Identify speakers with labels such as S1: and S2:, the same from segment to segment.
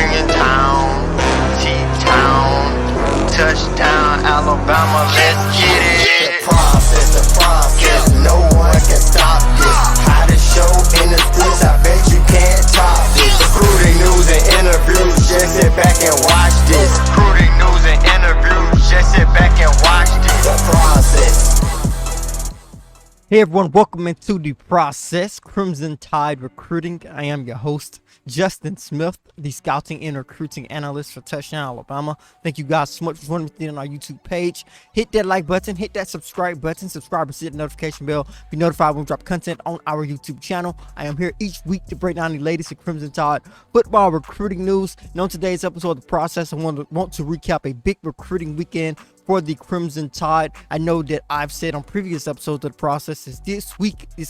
S1: recruiting in town, T-Town, touchdown, Alabama, let's get it.
S2: The process, no one can stop this. How to show in the streets, I bet you can't top this. Recruiting news and interviews, just sit back and watch this.
S1: Recruiting news and interviews, just sit back and watch this.
S2: The process.
S3: Hey everyone, welcome into The Process, Crimson Tide Recruiting. I am your host, Justin Smith, the scouting and recruiting analyst for Touchdown Alabama. Thank you guys so much for joining me on our YouTube page. Hit that like button, hit that subscribe button, subscribe and hit the notification bell. Be notified when we drop content on our YouTube channel. I am here each week to break down the latest in Crimson Tide football recruiting news. And on today's episode of The Process, I want to recap a big recruiting weekend for the Crimson Tide. I know that I've said on previous episodes of The Process is this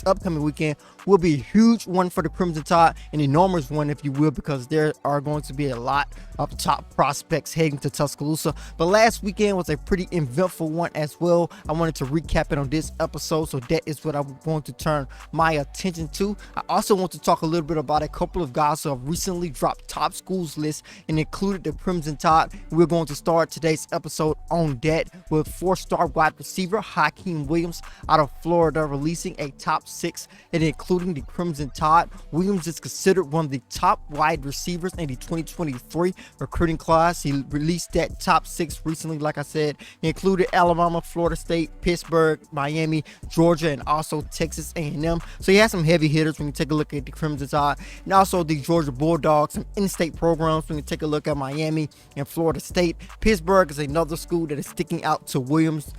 S3: upcoming weekend will be a huge one for the Crimson Tide, an enormous one if you will, because there are going to be a lot of top prospects heading to Tuscaloosa. But last weekend was a pretty eventful one as well. I wanted to recap it on this episode, so that is what I'm going to turn my attention to. I also want to talk a little bit about a couple of guys who have recently dropped top schools lists and included the Crimson Tide. We're going to start today's episode on that with 4-star wide receiver Hakeem Williams out of Florida releasing a top 6 and including the Crimson Tide. Williams is considered one of the top wide receivers in the 2023 recruiting class. He released that top 6 recently. Like I said, he included Alabama, Florida State, Pittsburgh, Miami, Georgia, and also Texas A&M. So he has some heavy hitters when you take a look at the Crimson Tide, and also the Georgia Bulldogs, some in-state programs when you take a look at Miami and Florida State. Pittsburgh is another school that is sticking out to Williams.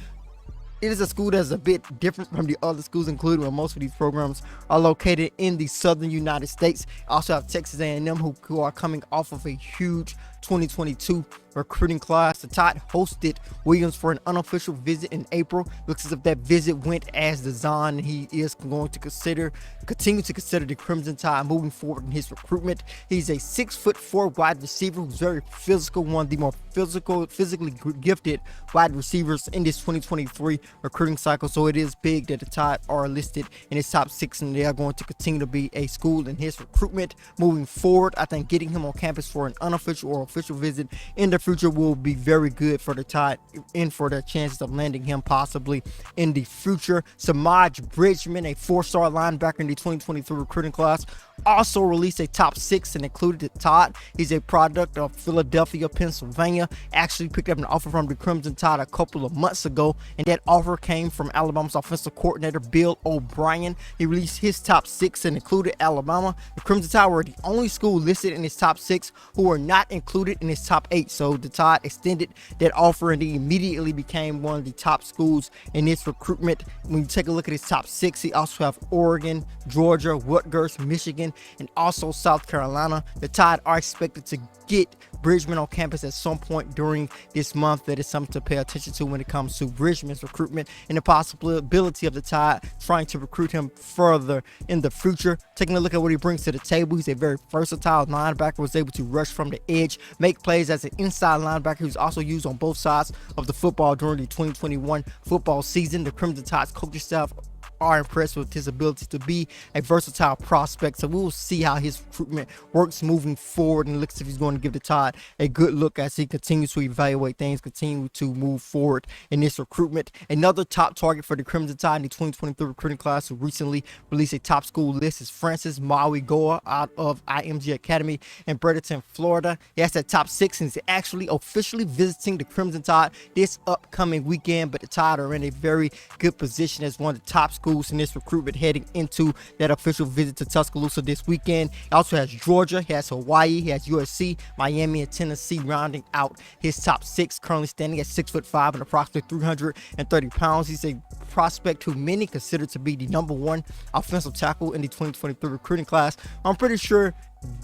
S3: It is a school that's a bit different from the other schools included, where most of these programs are located in the southern United States. Also have Texas A&M who are coming off of a huge 2022 recruiting class. The Tide hosted Williams for an unofficial visit in April. Looks as if that visit went as designed. He is going to continue to consider the Crimson Tide moving forward in his recruitment. He's a 6'4" wide receiver who's very physical, one of the more physically gifted wide receivers in this 2023 recruiting cycle. So it is big that the Tide are listed in his top 6, and they are going to continue to be a school in his recruitment moving forward. I think getting him on campus for an unofficial or official visit in the future will be very good for the Tide and for their chances of landing him possibly in the future. Sammy Bridgeman, a 4-star linebacker in the 2023 recruiting class, also released a top 6 and included the Tide. He's a product of Philadelphia, Pennsylvania. Actually picked up an offer from the Crimson Tide a couple of months ago, and that offer came from Alabama's offensive coordinator Bill O'Brien. He released his top 6 and included Alabama. The Crimson Tide were the only school listed in his top 6 who were not included in his top 8. So the Tide extended that offer, and he immediately became one of the top schools in this recruitment. When you take a look at his top 6, he also have Oregon, Georgia, Rutgers, Michigan, and also South Carolina. The Tide are expected to get Bridgeman on campus at some point during this month. That is something to pay attention to when it comes to Bridgeman's recruitment and the possibility of the Tide trying to recruit him further in the future. Taking a look at what he brings to the table, he's a very versatile linebacker, was able to rush from the edge, make plays as an inside linebacker who's also used on both sides of the football during the 2021 football season. The Crimson Tide's coaching staff are impressed with his ability to be a versatile prospect, so we will see how his recruitment works moving forward, and looks if he's going to give the Tide a good look as he continues to evaluate things, continue to move forward in this recruitment. Another top target for the Crimson Tide in the 2023 recruiting class who recently released a top school list is Francis Maiga out of IMG Academy in Bradenton, Florida. He has that top 6 and is actually officially visiting the Crimson Tide this upcoming weekend, but the Tide are in a very good position as one of the top schools in this recruitment heading into that official visit to Tuscaloosa this weekend. He also has Georgia, he has Hawaii, he has USC, Miami, and Tennessee rounding out his top 6, currently standing at 6'5" and approximately 330 pounds. He's a prospect who many consider to be the #1 offensive tackle in the 2023 recruiting class. I'm pretty sure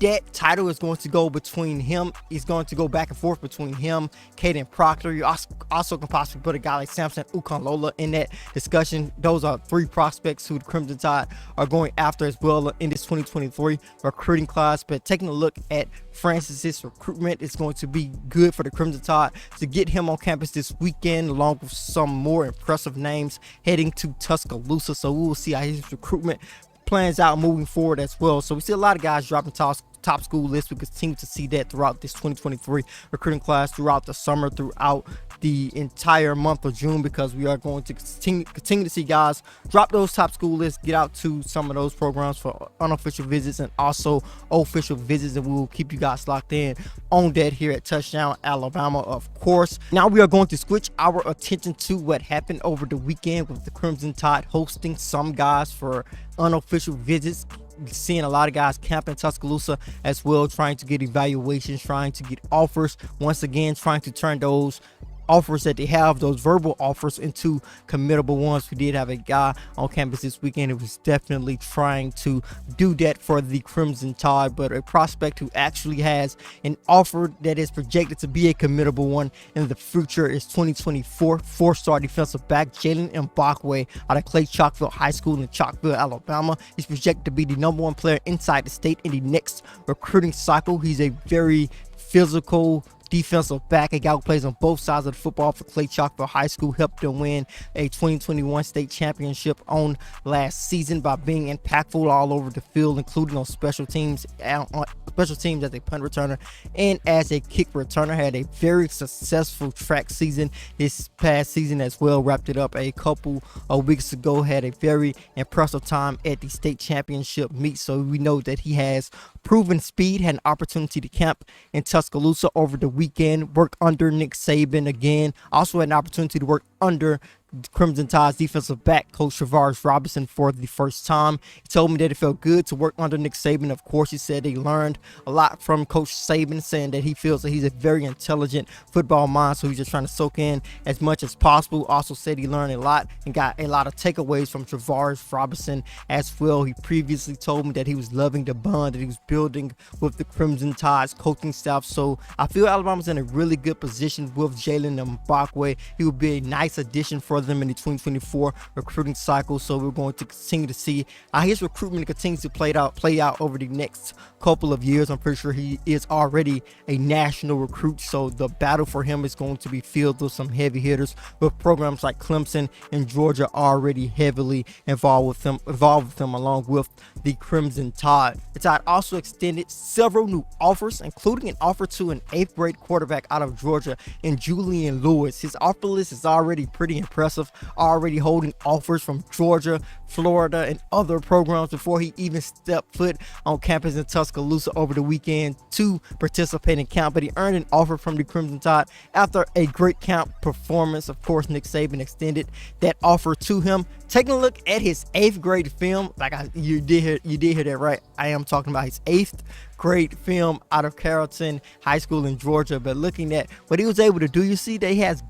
S3: that title is going to go between him. He's going to go back and forth between him, Caden Proctor. You also can possibly put a guy like Samson Ukanlola in that discussion. Those are 3 prospects who the Crimson Tide are going after as well in this 2023 recruiting class. But taking a look at Francis's recruitment, it's going to be good for the Crimson Tide to get him on campus this weekend, along with some more impressive names heading to Tuscaloosa. So we will see how his recruitment plans out moving forward as well. So we see a lot of guys dropping top top school list. We continue to see that throughout this 2023 recruiting class, throughout the summer, throughout the entire month of June, because we are going to continue to see guys drop those top school lists, get out to some of those programs for unofficial visits and also official visits, and we will keep you guys locked in on that here at Touchdown Alabama, of course. Now we are going to switch our attention to what happened over the weekend with the Crimson Tide hosting some guys for unofficial visits. Seeing a lot of guys camp in Tuscaloosa as well, trying to get evaluations, trying to get offers, once again trying to turn those offers that they have, those verbal offers, into committable ones. We did have a guy on campus this weekend who was definitely trying to do that for the Crimson Tide, but a prospect who actually has an offer that is projected to be a committable one in the future is 2024 four-star defensive back Jaylen Bogway out of Clay Chalkville High School in Chalkville, Alabama. He's projected to be the #1 player inside the state in the next recruiting cycle. He's a very physical defensive back, a guy who plays on both sides of the football for Clay Chalkville High School, helped them win a 2021 state championship on last season by being impactful all over the field, including on special teams as a punt returner and as a kick returner. Had a very successful track season this past season as well, wrapped it up a couple of weeks ago, had a very impressive time at the state championship meet. So we know that he has proven speed, had an opportunity to camp in Tuscaloosa over the weekend, work under Nick Saban again, also had an opportunity to work under Crimson Tide's defensive back coach Travaris Robinson for the first time. He told me that it felt good to work under Nick Saban. Of course, he said he learned a lot from Coach Saban, saying that he feels that he's a very intelligent football mind, so he's just trying to soak in as much as possible. Also said he learned a lot and got a lot of takeaways from Travaris Robinson as well. He previously told me that he was loving the bond that he was building with the Crimson Tide's coaching staff. So I feel Alabama's in a really good position with Jaylen Bogway. He will be a nice addition for them in the 2024 recruiting cycle. So we're going to continue to see how his recruitment continues to play out over the next couple of years. I'm pretty sure he is already a national recruit, so the battle for him is going to be filled with some heavy hitters, with programs like Clemson and Georgia already heavily involved with them along with the Crimson Tide. The Tide also extended several new offers, including an offer to an 8th grade quarterback out of Georgia in Julian Lewis. His offer list is already pretty impressive, already holding offers from Georgia, Florida, and other programs before he even stepped foot on campus in Tuscaloosa over the weekend to participate in camp. But he earned an offer from the Crimson Tide after a great camp performance. Of course, Nick Saban extended that offer to him. Taking a look at his 8th grade film, you did hear that right. I am talking about his 8th grade film out of Carrollton High School in Georgia. But looking at what he was able to do, you see that he has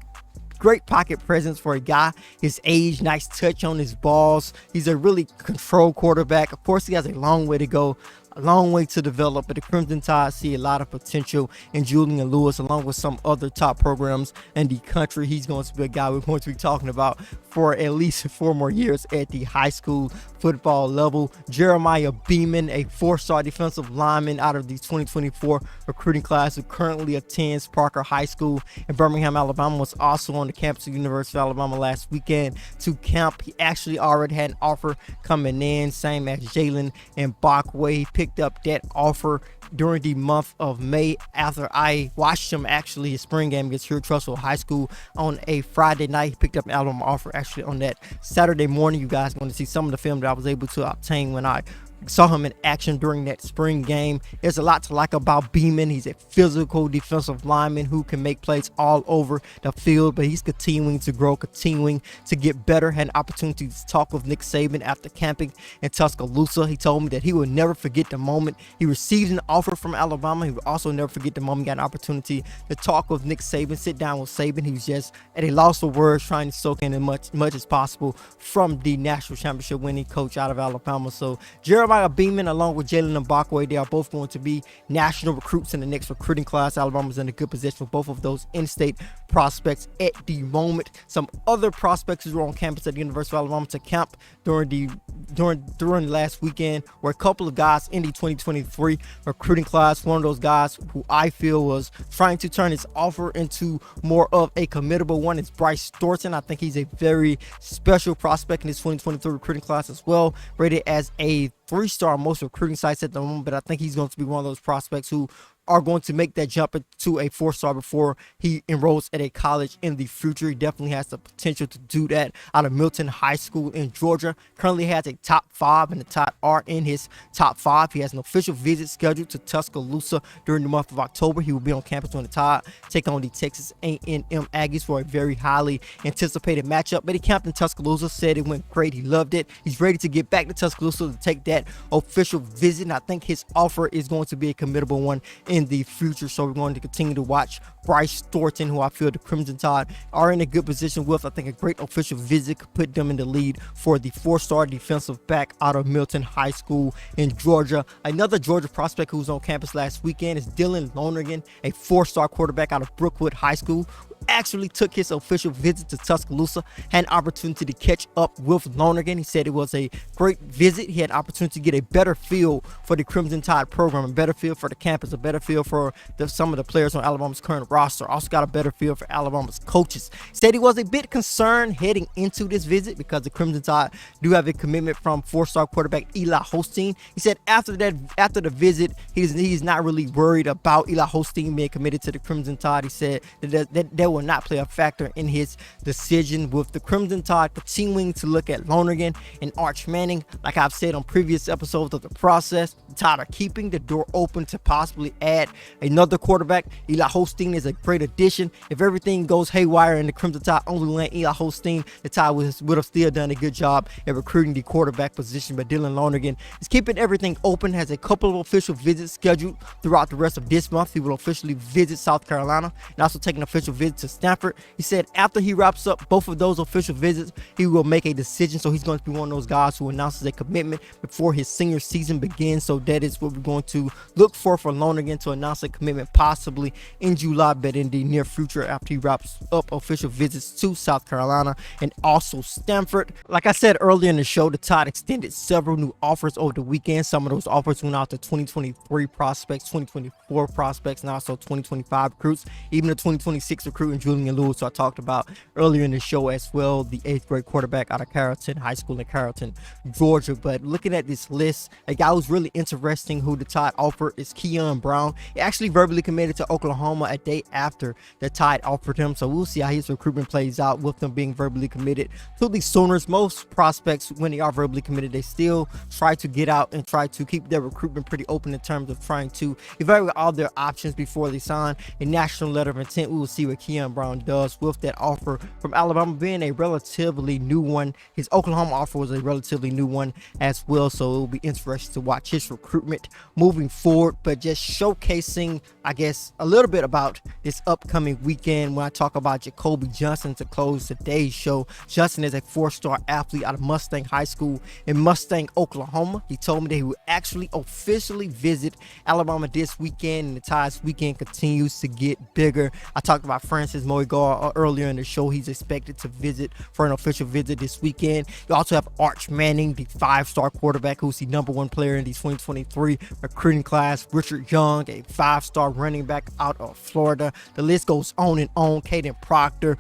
S3: great pocket presence for a guy his age, nice touch on his balls. He's a really controlled quarterback. Of course, he has a long way to go, a long way to develop, but the Crimson Tide see a lot of potential in Julian Lewis, along with some other top programs in the country. He's going to be a guy we're going to be talking about for at least 4 more years at the high school football level. Jeremiah Beeman, a 4-star defensive lineman out of the 2024 recruiting class, who currently attends Parker High School in Birmingham, Alabama, was also on the campus of the University of Alabama last weekend to camp. He actually already had an offer coming in, same as Jaylen Bogway. He picked up that offer during the month of May after I watched him actually his spring game against here at Trussville High School on a Friday night. He picked up an Alabama offer actually on that Saturday morning. You guys are going to see some of the film that I was able to obtain when I saw him in action during that spring game. There's a lot to like about Beeman. He's a physical defensive lineman who can make plays all over the field, but he's continuing to grow, continuing to get better. Had an opportunity to talk with Nick Saban after camping in Tuscaloosa. He told me that he would never forget the moment he received an offer from Alabama. He would also never forget the moment he got an opportunity to talk with Nick Saban, sit down with Saban. He was just at a loss of words, trying to soak in as much as possible from the national championship winning coach out of Alabama. So Jeremiah Beeman along with Jaylen Bogway, they are both going to be national recruits in the next recruiting class. Alabama's in a good position for both of those in-state prospects at the moment. Some other prospects who were on campus at the University of Alabama to camp during last weekend were a couple of guys in the 2023 recruiting class. One of those guys who I feel was trying to turn his offer into more of a committable one is Bryce Thornton. I think he's a very special prospect in this 2023 recruiting class as well, rated as a 3-star on most recruiting sites at the moment, but I think he's going to be one of those prospects who are going to make that jump into a 4-star before he enrolls at a college in the future. He definitely has the potential to do that out of Milton High School in Georgia. Currently has a top 5, and the Tide are in his top 5. He has an official visit scheduled to Tuscaloosa during the month of October. He will be on campus when the Tide take on the Texas A&M Aggies for a very highly anticipated matchup. But he camped in Tuscaloosa, said it went great. He loved it. He's ready to get back to Tuscaloosa to take that official visit, and I think his offer is going to be a committable one in the future. So we're going to continue to watch Bryce Thornton, who I feel the Crimson Tide are in a good position with. I think a great official visit could put them in the lead for the 4-star defensive back out of Milton High School in Georgia. Another Georgia prospect who was on campus last weekend is Dillon Lonergan, a 4-star quarterback out of Brookwood High School, actually took his official visit to Tuscaloosa, had an opportunity to catch up with Lonergan. He said it was a great visit. He had an opportunity to get a better feel for the Crimson Tide program, a better feel for the campus, a better feel for some of the players on Alabama's current roster. Also got a better feel for Alabama's coaches. Said he was a bit concerned heading into this visit because the Crimson Tide do have a commitment from 4-star quarterback Eli Holstein. He said after the visit, he's not really worried about Eli Holstein being committed to the Crimson Tide. He said that will not play a factor in his decision, with the Crimson Tide continuing to look at Lonergan and Arch Manning. Like I've said on previous episodes of the process, the Tide are keeping the door open to possibly add another quarterback. Eli Holstein is a great addition. If everything goes haywire and the Crimson Tide only land Eli Holstein, the Tide would have still done a good job at recruiting the quarterback position. But Dillon Lonergan is keeping everything open, has a couple of official visits scheduled throughout the rest of this month. He will officially visit South Carolina and also take an official visit to Stanford. He said after he wraps up both of those official visits, he will make a decision. So he's going to be one of those guys who announces a commitment before his senior season begins. So that is what we're going to look for Lonergan to announce a commitment possibly in July, but in the near future after he wraps up official visits to South Carolina and also Stanford. Like I said earlier in the show, the Tide extended several new offers over the weekend. Some of those offers went out to 2023 prospects, 2024 prospects, and also 2025 recruits, even the 2026 recruit and Julian Lewis, who I talked about earlier in the show as well, the 8th grade quarterback out of Carrollton High School in Carrollton, Georgia. But looking at this list, a guy who's really interesting who the Tide offer is Keon Brown. He actually verbally committed to Oklahoma a day after the Tide offered him, so we'll see how his recruitment plays out with them being verbally committed to the Sooners. Most prospects, when they are verbally committed, they still try to get out and try to keep their recruitment pretty open in terms of trying to evaluate all their options before they sign a national letter of intent. We will see what Keon Brown does with that offer from Alabama being a relatively new one. His Oklahoma offer was a relatively new one as well, so it will be interesting to watch his recruitment moving forward. But just showcasing, I guess, a little bit about this upcoming weekend when I talk about Jacoby Johnson to close today's show. Johnson is a 4-star athlete out of Mustang High School in Mustang, Oklahoma. He told me that he will actually officially visit Alabama this weekend, and the Tide's weekend continues to get bigger. I talked about Francis Maiga earlier in the show. He's expected to visit for an official visit this weekend. You also have Arch Manning, the 5-star quarterback, who's the #1 player in the 2023 recruiting class. Richard Young, a 5-star running back out of Florida. The list goes on and on. Caden Proctor,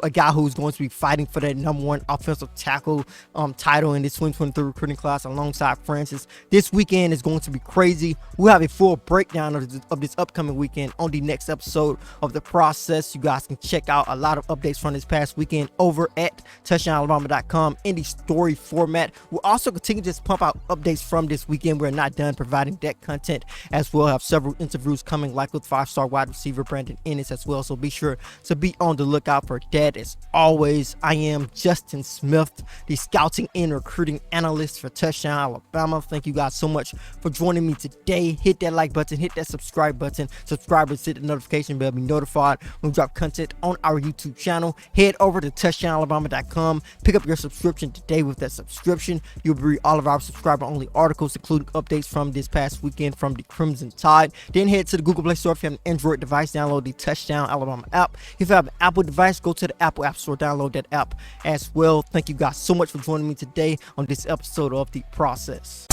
S3: a guy who's going to be fighting for that #1 offensive tackle title in this 2023 recruiting class alongside Francis. This weekend is going to be crazy. We'll have a full breakdown of this upcoming weekend on the next episode of The Process. You guys can check out a lot of updates from this past weekend over at touchdownalabama.com in the story format. We'll also continue to just pump out updates from this weekend. We're not done providing that content as well. Have several interviews coming, like with 5-star wide receiver Brandon Ennis as well. So be sure to be on the lookout for that. As always, I am Justin Smith, the scouting and recruiting analyst for Touchdown Alabama. Thank you guys so much for joining me today. Hit that like button, hit that subscribe button. Subscribers, hit the notification bell, be notified when we drop content on our YouTube channel. Head over to touchdownalabama.com. Pick up your subscription today. With that subscription, you'll read all of our subscriber-only articles, including updates from this past weekend from the Crimson Tide. Then head to the Google Play Store if you have an Android device. Download the Touchdown Alabama app. If you have an Apple device, go to the Apple App Store, download that app as well. Thank you guys so much for joining me today on this episode of The Process.